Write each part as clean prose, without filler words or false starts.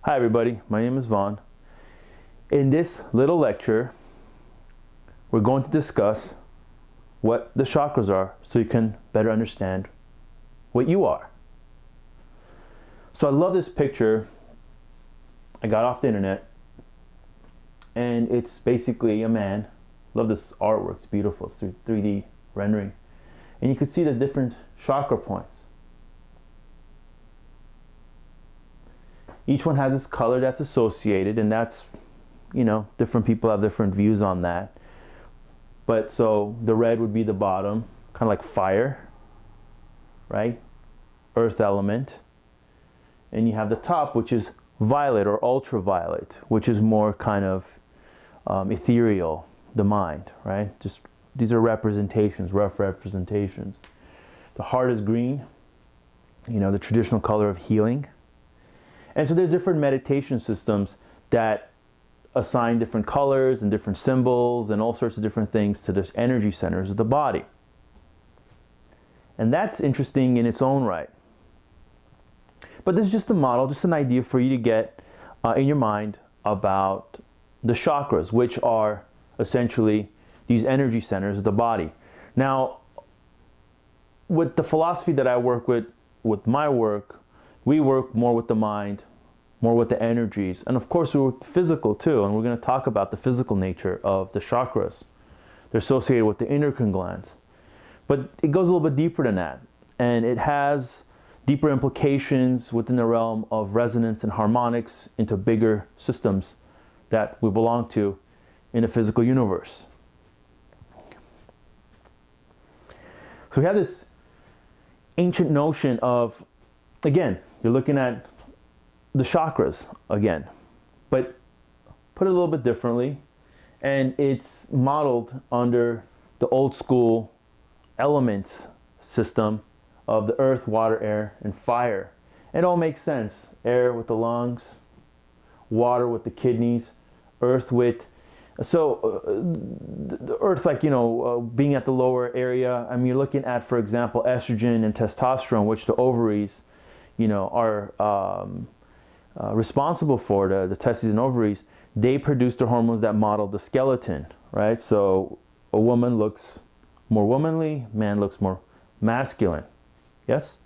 Hi everybody, my name is Vaughn. In this little lecture, we're going to discuss what the chakras are so you can better understand what you are. So I love this picture I got off the internet, and it's basically a man. Love this artwork, it's beautiful, it's 3D rendering. And you can see the different chakra points. Each one has this color that's associated, and that's, different people have different views on that. But so the red would be the bottom, kind of like fire, right? Earth element. And you have the top, which is violet or ultraviolet, which is more kind of ethereal, the mind, right? Just these are representations, rough representations. The heart is green, the traditional color of healing. And so there's different meditation systems that assign different colors and different symbols and all sorts of different things to the energy centers of the body. And that's interesting in its own right. But this is just a model, just an idea for you to get in your mind about the chakras, which are essentially these energy centers of the body. Now, with the philosophy that I work with my work, we work more with the mind, more with the energies, and of course we work with the physical too, and we're going to talk about the physical nature of the chakras. They're associated with the endocrine glands. But it goes a little bit deeper than that, and it has deeper implications within the realm of resonance and harmonics into bigger systems that we belong to in the physical universe. So we have this ancient notion of, again, you're looking at the chakras again, but put it a little bit differently, and it's modeled under the old school elements system of the earth, water, air, and fire. It all makes sense. Air with the lungs, water with the kidneys, earth with, the earth, like, being at the lower area. I mean, you're looking at, for example, estrogen and testosterone, which the ovaries, are responsible for, the testes and ovaries. They produce the hormones that model the skeleton, right? So a woman looks more womanly, man looks more masculine. Yes?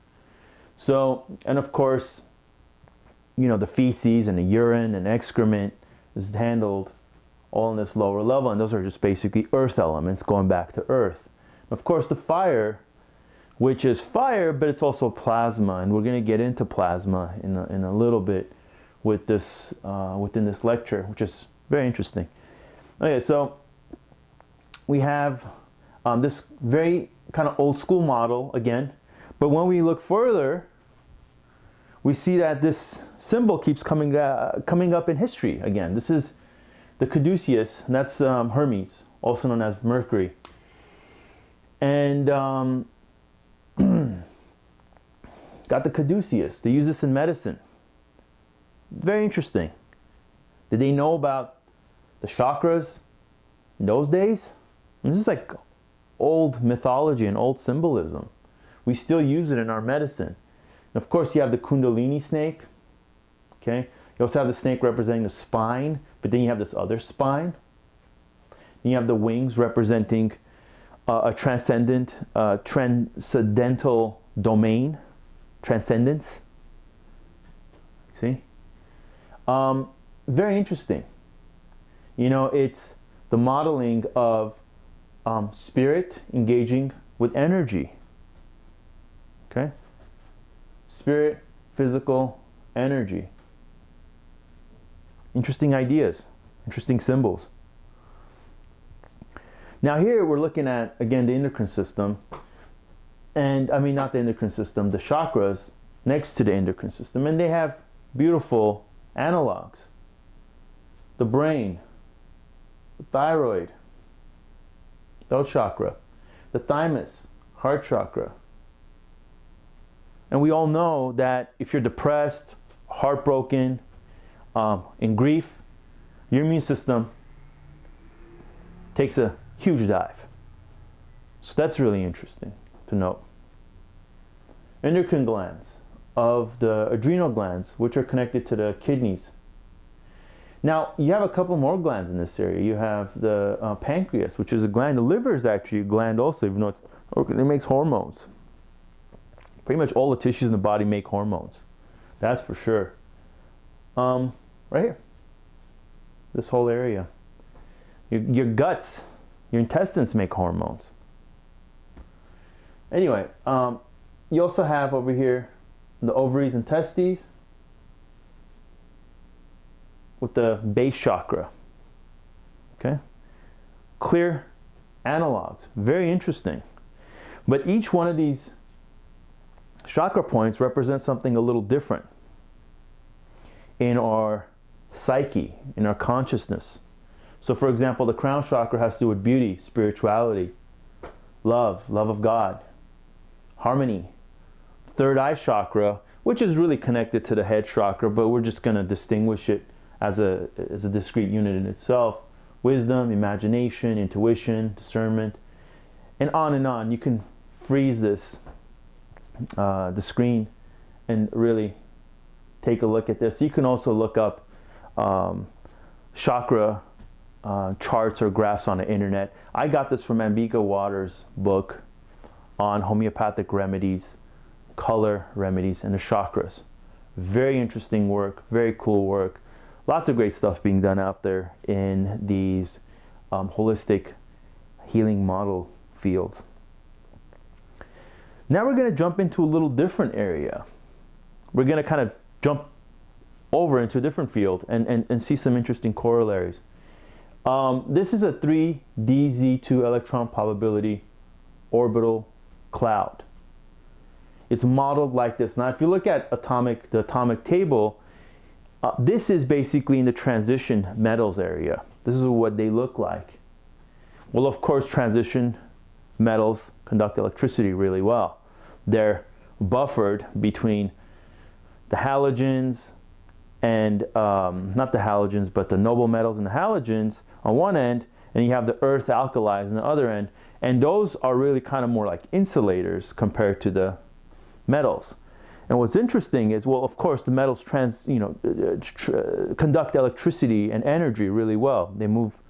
So, and of course, the feces and the urine and excrement is handled all in this lower level, and those are just basically earth elements going back to earth. Of course, the fire, which is fire, but it's also plasma, and we're going to get into plasma in a little bit with this within this lecture, which is very interesting. Okay, so we have this very kind of old school model again, but when we look further, we see that this symbol keeps coming up in history again. This is the caduceus, and that's Hermes, also known as Mercury. And got the caduceus. They use this in medicine. Very interesting. Did they know about the chakras in those days? And this is like old mythology and old symbolism. We still use it in our medicine. And of course, you have the Kundalini snake. Okay. You also have the snake representing the spine, but then you have this other spine. Then you have the wings representing a transcendental domain, transcendence. See? Very interesting. It's the modeling of spirit engaging with energy. Okay? Spirit, physical, energy. Interesting ideas, interesting symbols. Now here we're looking at, again, the endocrine system. And I mean, not the endocrine system, the chakras next to the endocrine system. And they have beautiful analogs. The brain, the thyroid, throat chakra, the thymus, heart chakra. And we all know that if you're depressed, heartbroken, in grief, your immune system takes a huge dive. So that's really interesting to note. Endocrine glands. of the adrenal glands, which are connected to the kidneys. Now, you have a couple more glands in this area. You have the pancreas, which is a gland. The liver is actually a gland also, even though it makes hormones. Pretty much all the tissues in the body make hormones. That's for sure. Right here. This whole area. Your guts, your intestines make hormones. Anyway, you also have over here the ovaries and testes with the base chakra. Okay? Clear analogs. Very interesting. But each one of these chakra points represents something a little different in our psyche, in our consciousness. So for example, the crown chakra has to do with beauty, spirituality, love of God, harmony. Third eye chakra, which is really connected to the head chakra, but we're just going to distinguish it as a discrete unit in itself. Wisdom, imagination, intuition, discernment, and on and on. You can freeze this, the screen, and really take a look at this. You can also look up chakra charts or graphs on the internet. I got this from Ambika Waters' book on homeopathic remedies, color remedies, and the chakras. Very interesting work, very cool work. Lots of great stuff being done out there in these holistic healing model fields. Now we're going to jump into a little different area. We're going to kind of jump over into a different field and see some interesting corollaries. This is a 3DZ2 electron probability orbital cloud. It's modeled like this. Now if you look at the atomic table, this is basically in the transition metals area. This is what they look like. Well, of course, transition metals conduct electricity really well. They're buffered between the halogens and, not the halogens, but the noble metals and the halogens on one end, and you have the earth alkalis on the other end. And those are really kind of more like insulators compared to the metals. And what's interesting is, well, of course, the metals conduct electricity and energy really well. They move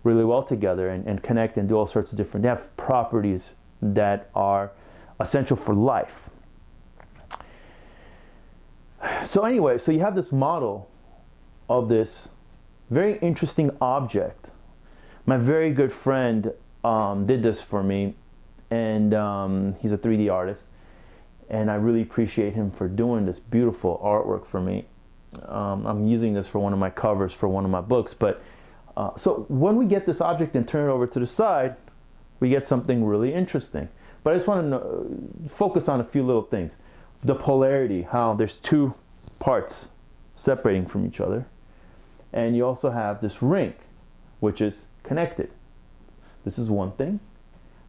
really well together and connect and do all sorts of different, they have properties that are essential for life. So anyway, so you have this model of this very interesting object. My very good friend did this for me, and he's a 3D artist. And I really appreciate him for doing this beautiful artwork for me. I'm using this for one of my covers for one of my books. But so when we get this object and turn it over to the side, we get something really interesting. But I just want to focus on a few little things. The polarity, how there's two parts separating from each other. And you also have this ring, which is connected. This is one thing.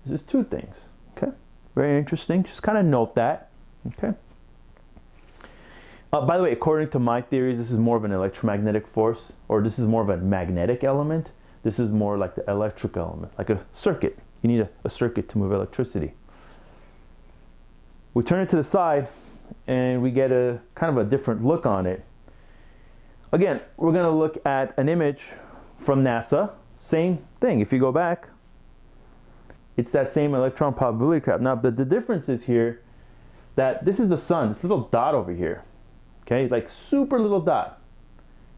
This is two things. Okay, very interesting. Just kind of note that. Okay. By the way, according to my theories, this is more of an electromagnetic force, or this is more of a magnetic element. This is more like the electric element, like a circuit. You need a circuit to move electricity. We turn it to the side, and we get a kind of a different look on it. Again, we're going to look at an image from NASA. Same thing. If you go back, it's that same electron probability graph. Now, but the difference is here that this is the sun, this little dot over here. Okay, like super little dot.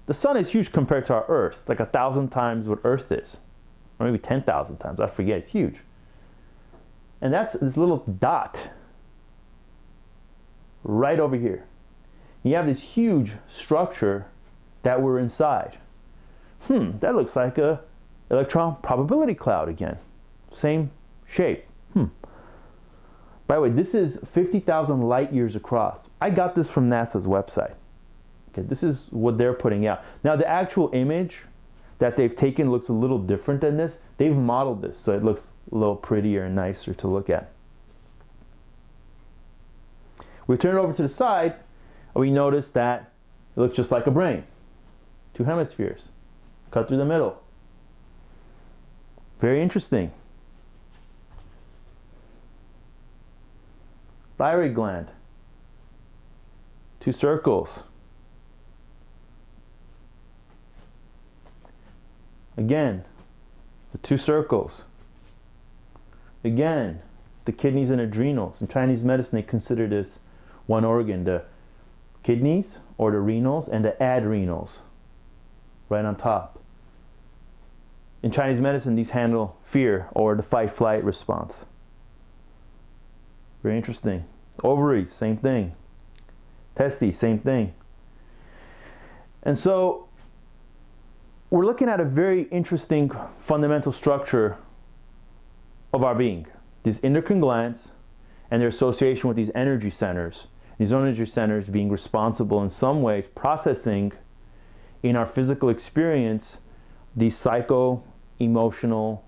The sun is huge compared to our Earth, like 1,000 times what Earth is, or maybe 10,000 times. I forget. It's huge. And that's this little dot right over here. You have this huge structure that we're inside. That looks like a electron probability cloud again. Same shape. By the way, this is 50,000 light years across. I got this from NASA's website. Okay, this is what they're putting out. Now, the actual image that they've taken looks a little different than this. They've modeled this, so it looks a little prettier and nicer to look at. We turn it over to the side, and we notice that it looks just like a brain. Two hemispheres, cut through the middle. Very interesting. Thyroid gland. 2 circles. Again, the 2 circles. Again, the kidneys and adrenals. In Chinese medicine, they consider this one organ, the kidneys or the renals and the adrenals, right on top. In Chinese medicine, these handle fear or the fight-flight response. Very interesting. Ovaries, same thing. Testes, same thing. And so we're looking at a very interesting fundamental structure of our being. These endocrine glands and their association with these energy centers. These energy centers being responsible in some ways, processing in our physical experience these psycho-emotional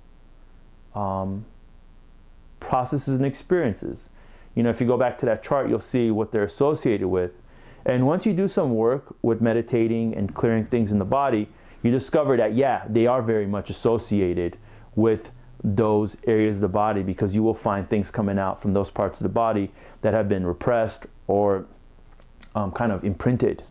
processes and experiences. You know, if you go back to that chart, you'll see what they're associated with. And once you do some work with meditating and clearing things in the body, you discover that, yeah, they are very much associated with those areas of the body, because you will find things coming out from those parts of the body that have been repressed or kind of imprinted.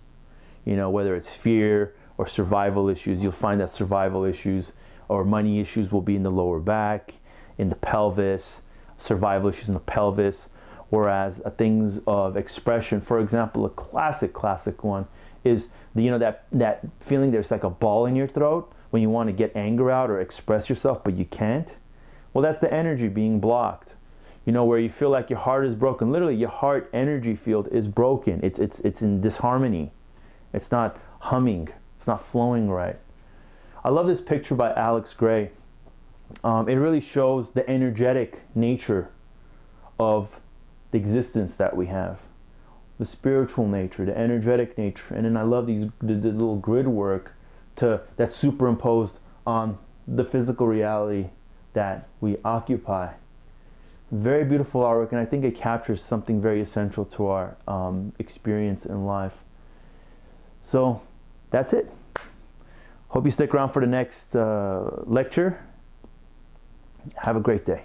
You know, whether it's fear or survival issues, you'll find that survival issues or money issues will be in the lower back, in the pelvis, survival issues in the pelvis. Whereas things of expression, for example, a classic one is that feeling there's like a ball in your throat when you want to get anger out or express yourself but you can't. Well, that's the energy being blocked. You know, where you feel like your heart is broken. Literally, your heart energy field is broken. It's in disharmony. It's not humming. It's not flowing right. I love this picture by Alex Gray. It really shows the energetic nature of the existence that we have, the spiritual nature, the energetic nature. And then I love the little grid work that's superimposed on the physical reality that we occupy. Very beautiful artwork, and I think it captures something very essential to our experience in life. So that's it. Hope you stick around for the next lecture. Have a great day.